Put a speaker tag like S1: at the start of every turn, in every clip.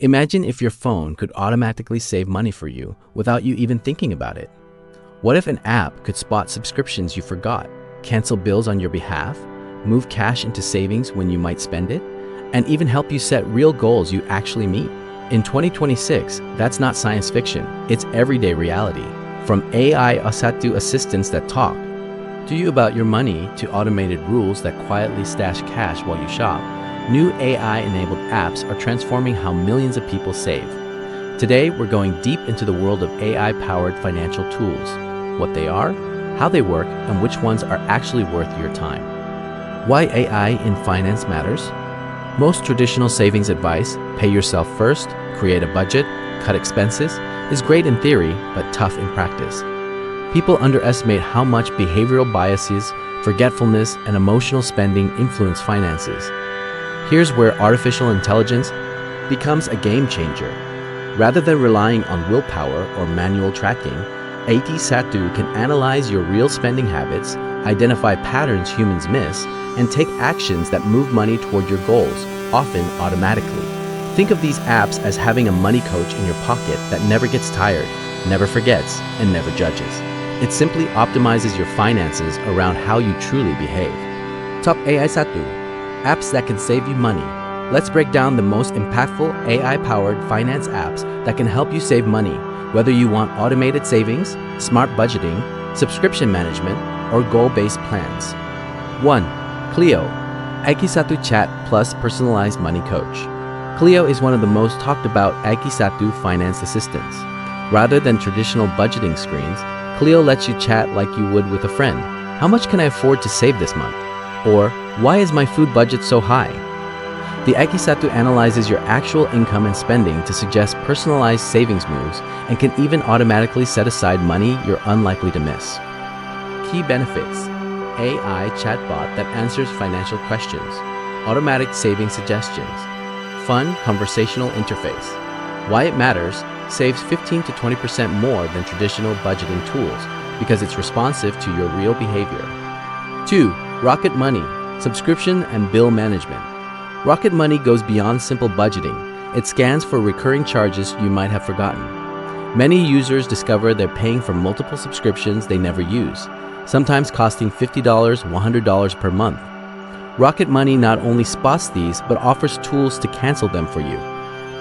S1: Imagine if your phone could automatically save money for you without you even thinking about it. What if an app could spot subscriptions you forgot, cancel bills on your behalf, move cash into savings when you might spend it, and even help you set real goals you actually meet? In 2026, that's not science fiction, it's everyday reality. From AI Asatu assistants that talk, to you about your money, to automated rules that quietly stash cash while you shop, new AI-enabled apps are transforming how millions of people save. Today, we're going deep into the world of AI-powered financial tools, what they are, how they work, and which ones are actually worth your time. Why AI in finance matters? Most traditional savings advice, pay yourself first, create a budget, cut expenses, is great in theory, but tough in practice. People underestimate how much behavioral biases, forgetfulness, and emotional spending influence finances. Here's where artificial intelligence becomes a game changer. Rather than relying on willpower or manual tracking, AI Satu can analyze your real spending habits, identify patterns humans miss, and take actions that move money toward your goals, often automatically. Think of these apps as having a money coach in your pocket that never gets tired, never forgets, and never judges. It simply optimizes your finances around how you truly behave. Top AI Satu, apps that can save you money. Let's break down the most impactful AI-powered finance apps that can help you save money, whether you want automated savings, smart budgeting, subscription management, or goal-based plans. 1. Clio, AI Satu Chat Plus Personalized Money Coach. Clio is one of the most talked about AI Satu finance assistants. Rather than traditional budgeting screens, Clio lets you chat like you would with a friend. How much can I afford to save this month? Or, why is my food budget so high? The AI Satu analyzes your actual income and spending to suggest personalized savings moves and can even automatically set aside money you're unlikely to miss. Key benefits: AI chatbot that answers financial questions, automatic saving suggestions, fun conversational interface. Why it matters: saves 15 to 20% more than traditional budgeting tools because it's responsive to your real behavior. 2. Rocket Money, subscription and bill management. Rocket Money goes beyond simple budgeting. It scans for recurring charges you might have forgotten. Many users discover they're paying for multiple subscriptions they never use, sometimes costing $50, $100 per month. Rocket Money not only spots these, but offers tools to cancel them for you.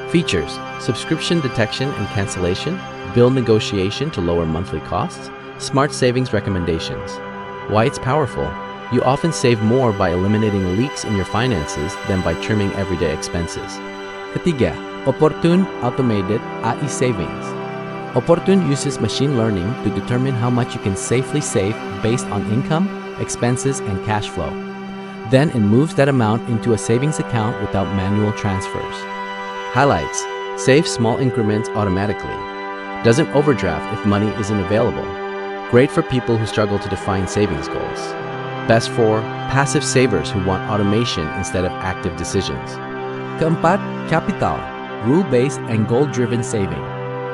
S1: Features: subscription detection and cancellation, bill negotiation to lower monthly costs, smart savings recommendations. Why it's powerful: you often save more by eliminating leaks in your finances than by trimming everyday expenses. Ketiga, Opportune Automated AI Savings. Opportune uses machine learning to determine how much you can safely save based on income, expenses, and cash flow. Then it moves that amount into a savings account without manual transfers. Highlights: save small increments automatically. Doesn't overdraft if money isn't available. Great for people who struggle to define savings goals. Best for passive savers who want automation instead of active decisions. Keempat, Capital, rule-based and goal-driven saving.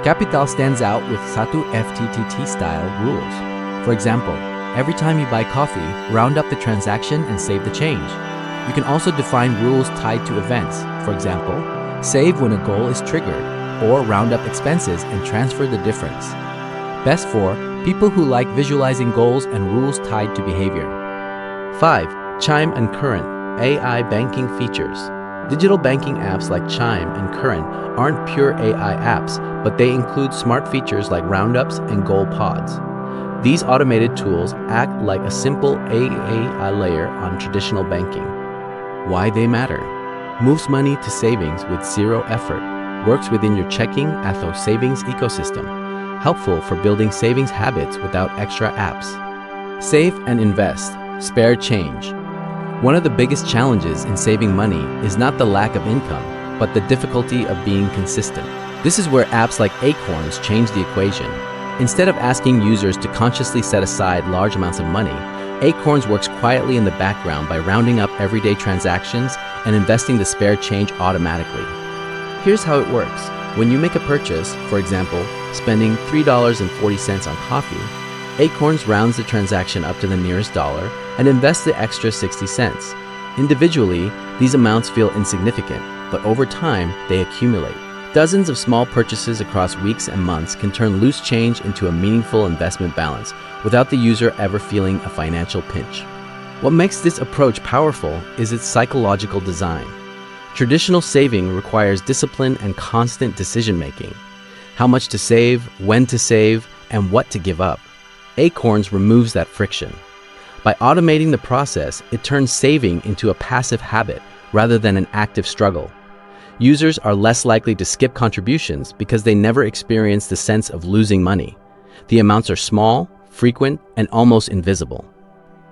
S1: Capital stands out with Satu FTTT-style rules. For example, every time you buy coffee, round up the transaction and save the change. You can also define rules tied to events. For example, save when a goal is triggered, or round up expenses and transfer the difference. Best for people who like visualizing goals and rules tied to behavior. 5. Chime and Current, AI banking features. Digital banking apps like Chime and Current aren't pure AI apps, but they include smart features like roundups and goal pods. These automated tools act like a simple AI layer on traditional banking. Why they matter: moves money to savings with zero effort, works within your checking Atho savings ecosystem, helpful for building savings habits without extra apps. Save and invest, spare change. One of the biggest challenges in saving money is not the lack of income, but the difficulty of being consistent. This is where apps like Acorns change the equation. Instead of asking users to consciously set aside large amounts of money, Acorns works quietly in the background by rounding up everyday transactions and investing the spare change automatically. Here's how it works. When you make a purchase, for example, spending $3.40 on coffee, Acorns rounds the transaction up to the nearest dollar and invests the extra 60 cents. Individually, these amounts feel insignificant, but over time, they accumulate. Dozens of small purchases across weeks and months can turn loose change into a meaningful investment balance without the user ever feeling a financial pinch. What makes this approach powerful is its psychological design. Traditional saving requires discipline and constant decision-making. How much to save, when to save, and what to give up. Acorns removes that friction. By automating the process, it turns saving into a passive habit rather than an active struggle. Users are less likely to skip contributions because they never experience the sense of losing money. The amounts are small, frequent, and almost invisible.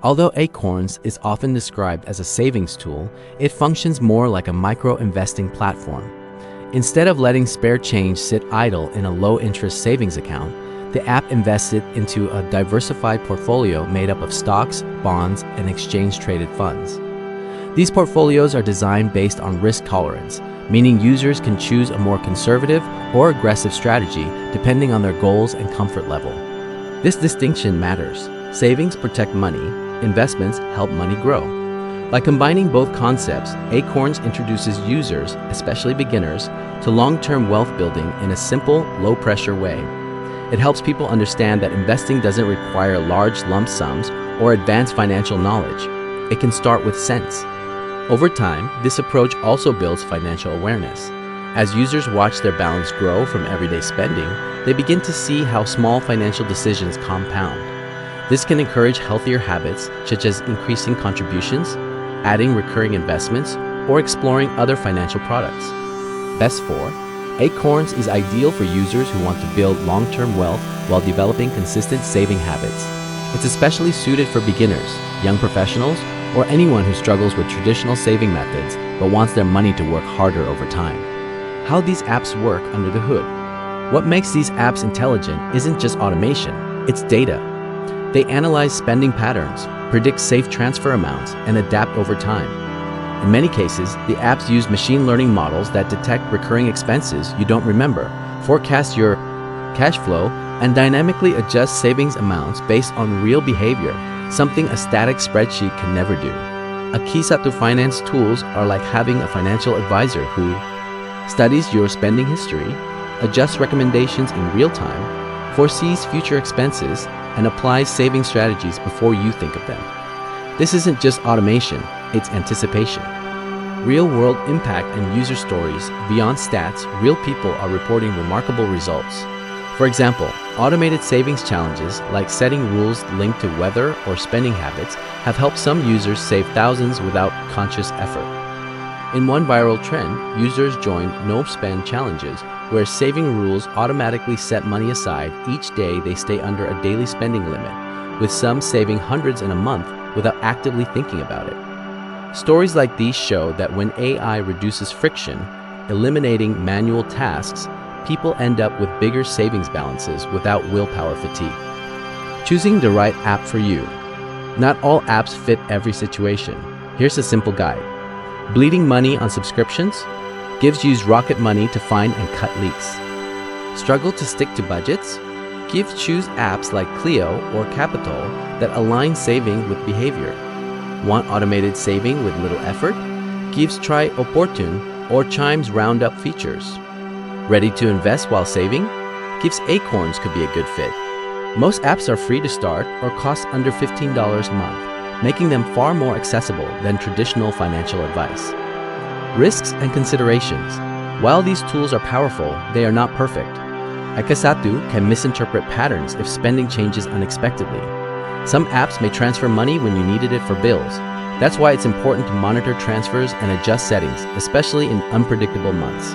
S1: Although Acorns is often described as a savings tool, it functions more like a micro-investing platform. Instead of letting spare change sit idle in a low-interest savings account, the app invests it into a diversified portfolio made up of stocks, bonds, and exchange-traded funds. These portfolios are designed based on risk tolerance, meaning users can choose a more conservative or aggressive strategy depending on their goals and comfort level. This distinction matters. Savings protect money, investments help money grow. By combining both concepts, Acorns introduces users, especially beginners, to long-term wealth building in a simple, low-pressure way. It helps people understand that investing doesn't require large lump sums or advanced financial knowledge. It can start with sense. Over time, this approach also builds financial awareness. As users watch their balance grow from everyday spending, they begin to see how small financial decisions compound. This can encourage healthier habits, such as increasing contributions, adding recurring investments, or exploring other financial products. Best for, Acorns is ideal for users who want to build long-term wealth while developing consistent saving habits. It's especially suited for beginners, young professionals, or anyone who struggles with traditional saving methods but wants their money to work harder over time. How these apps work under the hood. What makes these apps intelligent isn't just automation, it's data. They analyze spending patterns, predict safe transfer amounts, and adapt over time. In many cases, the apps use machine learning models that detect recurring expenses you don't remember, forecast your cash flow, and dynamically adjust savings amounts based on real behavior, something a static spreadsheet can never do. Akisatu Finance tools are like having a financial advisor who studies your spending history, adjusts recommendations in real time, foresees future expenses, and applies saving strategies before you think of them. This isn't just automation, it's anticipation. Real-world impact and user stories, beyond stats, real people are reporting remarkable results. For example, automated savings challenges like setting rules linked to weather or spending habits have helped some users save thousands without conscious effort. In one viral trend, users joined no-spend challenges where saving rules automatically set money aside each day they stay under a daily spending limit, with some saving hundreds in a month without actively thinking about it. Stories like these show that when AI reduces friction, eliminating manual tasks, people end up with bigger savings balances without willpower fatigue. Choosing the right app for you. Not all apps fit every situation. Here's a simple guide. Bleeding money on subscriptions? Gives you rocket money to find and cut leaks. Struggle to stick to budgets? Choose apps like Clio or Capital that align saving with behavior. Want automated saving with little effort? Try Opportune or Chime's roundup features. Ready to invest while saving? Acorns could be a good fit. Most apps are free to start or cost under $15 a month, making them far more accessible than traditional financial advice. Risks and considerations. While these tools are powerful, they are not perfect. Akisatu can misinterpret patterns if spending changes unexpectedly. Some apps may transfer money when you needed it for bills. That's why it's important to monitor transfers and adjust settings, especially in unpredictable months.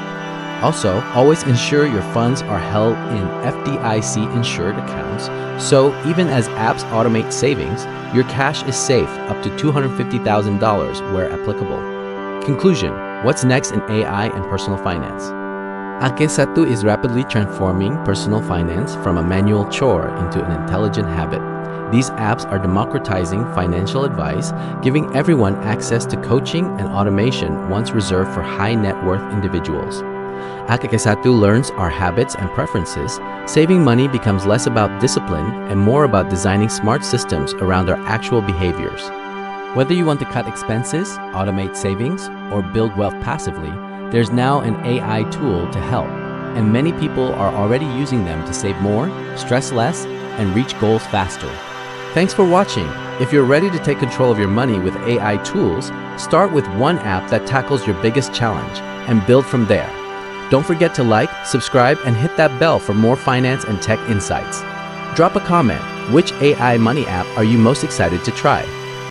S1: Also, always ensure your funds are held in FDIC-insured accounts, so even as apps automate savings, your cash is safe up to $250,000 where applicable. Conclusion: what's next in AI and personal finance? Akisatu is rapidly transforming personal finance from a manual chore into an intelligent habit. These apps are democratizing financial advice, giving everyone access to coaching and automation once reserved for high net worth individuals. Akisatu learns our habits and preferences. Saving money becomes less about discipline and more about designing smart systems around our actual behaviors. Whether you want to cut expenses, automate savings, or build wealth passively, there's now an AI tool to help, and many people are already using them to save more, stress less, and reach goals faster. Thanks for watching. If you're ready to take control of your money with AI tools, start with one app that tackles your biggest challenge and build from there. Don't forget to like, subscribe, and hit that bell for more finance and tech insights. Drop a comment. Which AI money app are you most excited to try?